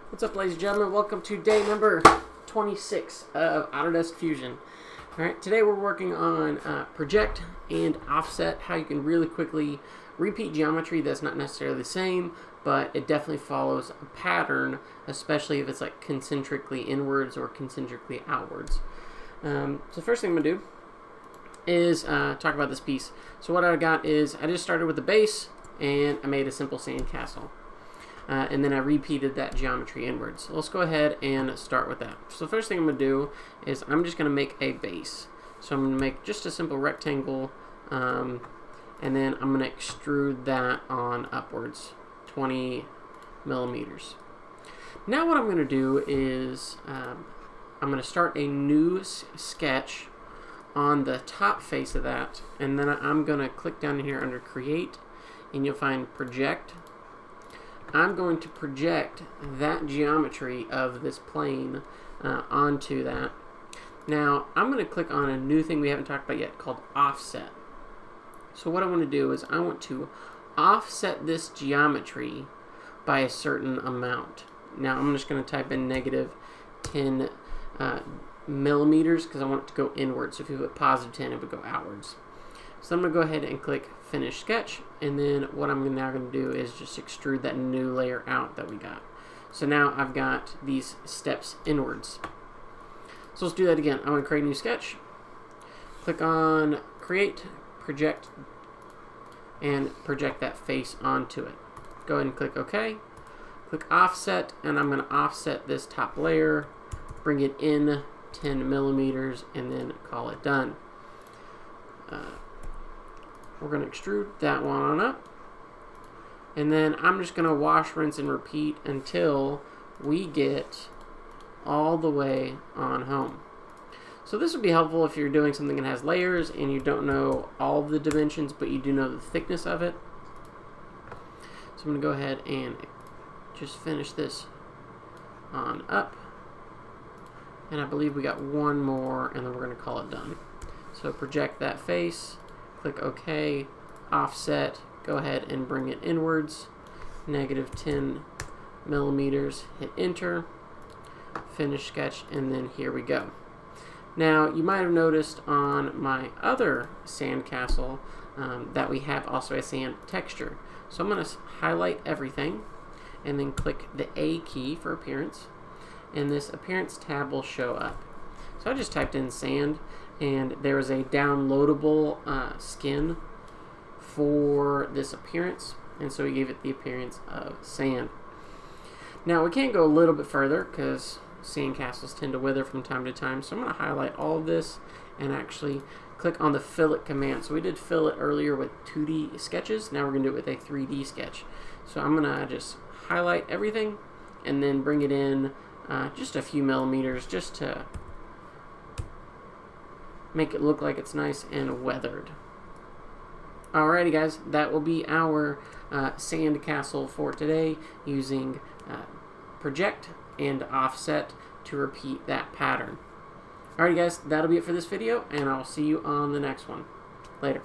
What's up, ladies and gentlemen? Welcome to day number 26 of Autodesk Fusion. Alright, today we're working on project and offset, how you can really quickly repeat geometry that's not necessarily the same, but it definitely follows a pattern, especially if it's like concentrically inwards or concentrically outwards. So the first thing I'm going to do is talk about this piece. So what I got is I just started with the base and I made a simple sandcastle. And then I repeated that geometry inwards. So let's go ahead and start with that. So the first thing I'm going to do is I'm just going to make a base. So I'm going to make just a simple rectangle, and then I'm going to extrude that on upwards, 20 millimeters. Now what I'm going to do is I'm going to start a new sketch on the top face of that, and then I'm going to click down here under Create, and you'll find Project. I'm going to project that geometry of this plane onto that. Now, I'm going to click on a new thing we haven't talked about yet called Offset. So what I want to do is I want to offset this geometry by a certain amount. Now, I'm just going to type in negative 10 millimeters because I want it to go inwards. So if you put positive 10, it would go outwards. So I'm going to go ahead and click Finish Sketch, and then what I'm now going to do is just extrude that new layer out that we got. So now I've got these steps inwards. So let's do that again. I'm going to create a new sketch, click on Create, Project, and project that face onto it. Go ahead and click OK. Click Offset, and I'm going to offset this top layer, bring it in 10 millimeters, and then call it done. We're going to extrude that one on up, and then I'm just going to wash, rinse, and repeat until we get all the way on home. So this would be helpful if you're doing something that has layers and you don't know all of the dimensions, but you do know the thickness of it. So I'm going to go ahead and just finish this on up, and I believe we got one more, and then we're going to call it done. So project that face, click OK, offset, go ahead and bring it inwards, negative 10 millimeters, hit enter, finish sketch, and then here we go. Now you might have noticed on my other sandcastle that we have also a sand texture. So I'm going to highlight everything and then click the A key for appearance, and this appearance tab will show up. So I just typed in sand, and there is a downloadable skin for this appearance, and so we gave it the appearance of sand. Now we can't go a little bit further because sandcastles tend to wither from time to time, so I'm going to highlight all of this and actually click on the fillet command. So we did fillet earlier with 2D sketches, now we're going to do it with a 3D sketch. So I'm going to just highlight everything and then bring it in just a few millimeters just to make it look like it's nice and weathered. Alrighty guys, that will be our sand castle for today, using project and offset to repeat that pattern. Alrighty guys, that'll be it for this video, and I'll see you on the next one. Later.